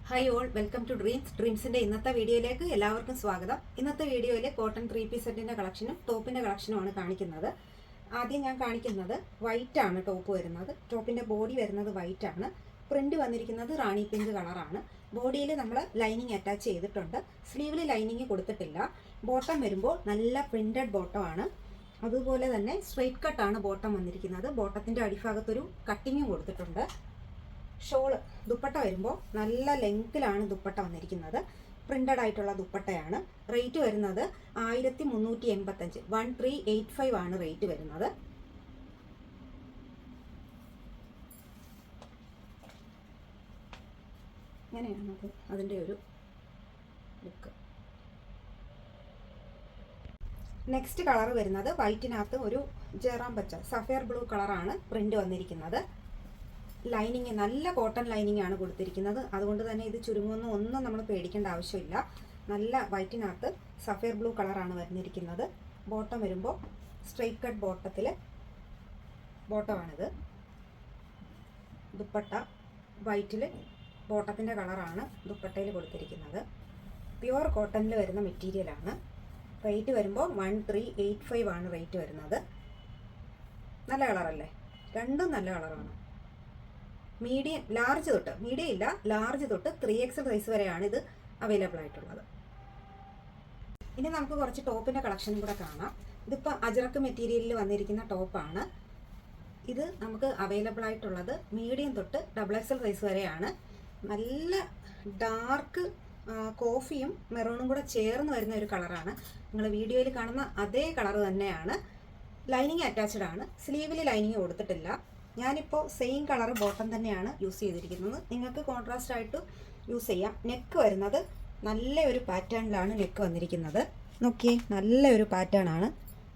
Hi all, welcome to ഡ്രീംസിന്റെ ഇന്നത്തെ വീഡിയോയിലേക്ക് എല്ലാവർക്കും സ്വാഗതം. ഇന്നത്തെ വീഡിയോയിൽ കോട്ടൺ 3 പീസ് സെറ്റിന്റെ കളക്ഷനും ടോപ്പിന്റെ കളക്ഷനുമാണ് കാണിക്കുന്നത്. ആദ്യം ഞാൻ കാണിക്കുന്നത് വൈറ്റ് ആണ്. ടോപ്പ് വരുന്നത്, ടോപ്പിന്റെ ബോഡി വരുന്നത് വൈറ്റ് ആണ്. പ്രിന്റ് വന്നിരിക്കുന്നത് റാണി പിങ്ക് കളറാണ്. ബോഡിയിൽ നമ്മൾ ലൈനിങ് അറ്റാച്ച് ചെയ്തിട്ടുണ്ട്. സ്ലീവിൽ ലൈനിങ് കൊടുത്തിട്ടില്ല. ബോട്ടം വരുമ്പോൾ നല്ല പ്രിന്റഡ് ബോട്ടം ആണ്. അതുപോലെ തന്നെ സ്ട്രെയിറ്റ് കട്ടാണ് ബോട്ടം വന്നിരിക്കുന്നത്. ബോട്ടത്തിന്റെ അടിഭാഗത്തൊരു കട്ടിങ്ങും കൊടുത്തിട്ടുണ്ട്. ഷോള് ദുപ്പട്ട വരുമ്പോൾ നല്ല ലെങ്ത്തിലാണ് ദുപ്പട്ട വന്നിരിക്കുന്നത്. പ്രിന്റഡ് ആയിട്ടുള്ള ദുപ്പട്ടയാണ്. റേറ്റ് വരുന്നത് 1385, 1385 ആണ് റേറ്റ് വരുന്നത്. ഇങ്ങനെയാണ് അതിൻ്റെ ഒരു ലുക്ക്. നെക്സ്റ്റ് കളർ വരുന്നത് വൈറ്റിനകത്ത് ഒരു ജെറാം പച്ച സഫയർ ബ്ലൂ കളറാണ് പ്രിന്റ് വന്നിരിക്കുന്നത്. ലൈനിങ് നല്ല കോട്ടൺ ലൈനിങ് ആണ് കൊടുത്തിരിക്കുന്നത്. അതുകൊണ്ട് തന്നെ ഇത് ചുരുങ്ങുമെന്ന് ഒന്നും നമ്മൾ പേടിക്കേണ്ട ആവശ്യമില്ല. നല്ല വൈറ്റിനകത്ത് സഫയർ ബ്ലൂ കളറാണ് വരുന്നിരിക്കുന്നത്. ബോട്ടം വരുമ്പോൾ സ്ട്രെയിറ്റ് കട്ട് ബോട്ടമാണിത്. ദുപ്പട്ട വൈറ്റിൽ ബോട്ടത്തിൻ്റെ കളറാണ് ദുപ്പട്ടയിൽ കൊടുത്തിരിക്കുന്നത്. പ്യുവർ കോട്ടണിൽ വരുന്ന മെറ്റീരിയലാണ്. റേറ്റ് വരുമ്പോൾ 1385 ആണ് റേറ്റ് വരുന്നത്. നല്ല കളറല്ലേ? രണ്ടും നല്ല കളറാണ്. മീഡിയം ലാർജ് തൊട്ട് 3XL സൈസ് വരെയാണ് ഇത് അവൈലബിൾ ആയിട്ടുള്ളത്. ഇനി നമുക്ക് കുറച്ച് ടോപ്പിൻ്റെ കളക്ഷനും കൂടെ കാണാം. ഇതിപ്പോൾ അജറക്ക് മെറ്റീരിയലിൽ വന്നിരിക്കുന്ന ടോപ്പാണ്. ഇത് നമുക്ക് അവൈലബിൾ ആയിട്ടുള്ളത് മീഡിയം തൊട്ട് XXL സൈസ് വരെയാണ്. നല്ല ഡാർക്ക് കോഫിയും മെറൂണും കൂടെ ചേർന്ന് വരുന്ന ഒരു കളറാണ്. നിങ്ങൾ വീഡിയോയിൽ കാണുന്ന അതേ കളർ തന്നെയാണ്. ലൈനിങ് അറ്റാച്ച്ഡ് ആണ്. സ്ലീവിൽ ലൈനിങ് കൊടുത്തിട്ടില്ല. ഞാനിപ്പോൾ സെയിം കളർ ബോട്ടം തന്നെയാണ് യൂസ് ചെയ്തിരിക്കുന്നത്. നിങ്ങൾക്ക് കോൺട്രാസ്റ്റ് ആയിട്ട് യൂസ് ചെയ്യാം. നെക്ക് വരുന്നത് നല്ല ഒരു പാറ്റേണിലാണ് നെക്ക് വന്നിരിക്കുന്നത്. നോക്കിയേ, നല്ല ഒരു പാറ്റേൺ ആണ്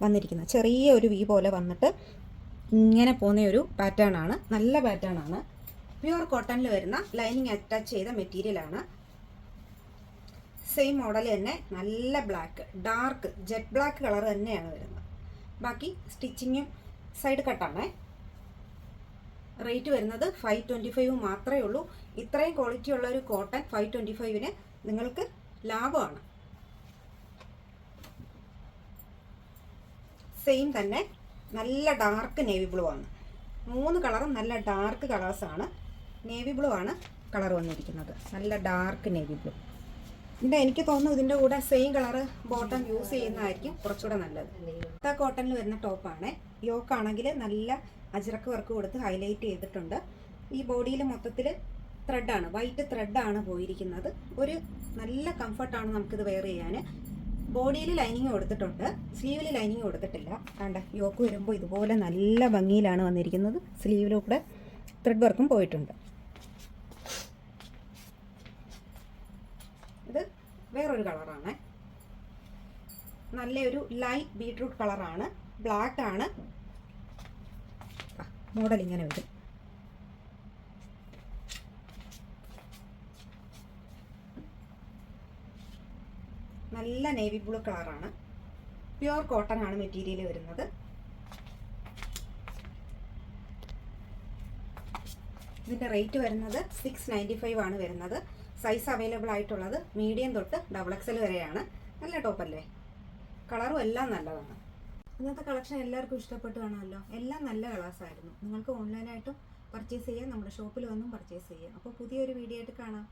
വന്നിരിക്കുന്നത്. ചെറിയ ഒരു വി പോലെ വന്നിട്ട് ഇങ്ങനെ പോകുന്ന ഒരു പാറ്റേൺ ആണ്. നല്ല പാറ്റേൺ ആണ്. പ്യുവർ കോട്ടണിൽ വരുന്ന ലൈനിങ് അറ്റാച്ച് ചെയ്ത മെറ്റീരിയലാണ്. സെയിം മോഡൽ തന്നെ നല്ല black, dark jet black colour തന്നെയാണ് വരുന്നത്. ബാക്കി സ്റ്റിച്ചിങ്ങും സൈഡ് കട്ടാണേ. റേറ്റ് വരുന്നത് 525 മാത്രമേ ഉള്ളൂ. ഇത്രയും ക്വാളിറ്റി ഉള്ള ഒരു കോട്ടൺ 525-ന് നിങ്ങൾക്ക് ലാഭമാണ്. സെയിം തന്നെ നല്ല ഡാർക്ക് നേവി ബ്ലൂ ആണ്. 3 കളറും നല്ല ഡാർക്ക് കളേഴ്സാണ്. നേവി ബ്ലൂ ആണ് കളർ വന്നിരിക്കുന്നത്. നല്ല ഡാർക്ക് നേവി ബ്ലൂ. എനിക്ക് തോന്നുന്നു ഇതിൻ്റെ കൂടെ സെയിം കളറ് ബോട്ടം യൂസ് ചെയ്യുന്നതായിരിക്കും കുറച്ചുകൂടെ നല്ലത്. കോട്ടണിൽ വരുന്ന ടോപ്പാണ്. യോക്കാണെങ്കിൽ നല്ല അജ്രക്ക് വർക്ക് കൊടുത്ത് ഹൈലൈറ്റ് ചെയ്തിട്ടുണ്ട്. ഈ ബോഡിയിൽ മൊത്തത്തിൽ ത്രെഡാണ്, വൈറ്റ് ത്രെഡാണ് പോയിരിക്കുന്നത്. ഒരു നല്ല കംഫർട്ടാണ് നമുക്കിത് വെയർ ചെയ്യാൻ. ബോഡിയിൽ ലൈനിങ് കൊടുത്തിട്ടുണ്ട്, സ്ലീവിൽ ലൈനിങ് കൊടുത്തിട്ടില്ല. കണ്ട യോക്ക് വരുമ്പോൾ ഇതുപോലെ നല്ല ഭംഗിയിലാണ് വന്നിരിക്കുന്നത്. സ്ലീവിലൂടെ ത്രെഡ് വർക്കും പോയിട്ടുണ്ട്. ഇത് വേറൊരു കളറാണ്. നല്ലൊരു ലൈറ്റ് ബീട്രൂട്ട് കളറാണ്. ബ്ലാക്ക് ആണ്. മോഡൽ ഇങ്ങനെ വരും. നല്ല നേവി ബ്ലൂ കളറാണ്. പ്യുവർ കോട്ടൺ ആണ് മെറ്റീരിയൽ വരുന്നത്. ഇതിൻ്റെ റേറ്റ് വരുന്നത് 695 ആണ് വരുന്നത്. സൈസ് അവൈലബിൾ ആയിട്ടുള്ളത് മീഡിയം തൊട്ട് XXL വരെയാണ്. നല്ല ടോപ്പല്ലേ? കളറും എല്ലാം നല്ലതാണ്. ഇന്നത്തെ കളക്ഷൻ എല്ലാവർക്കും ഇഷ്ടപ്പെട്ടു കാണുമല്ലോ. എല്ലാം നല്ല കളേഴ്സായിരുന്നു. നിങ്ങൾക്ക് ഓൺലൈനായിട്ടും പർച്ചേസ് ചെയ്യാം, നമ്മുടെ ഷോപ്പിൽ വന്നും പർച്ചേസ് ചെയ്യാം. അപ്പോൾ പുതിയൊരു വീഡിയോ ആയിട്ട് കാണാം.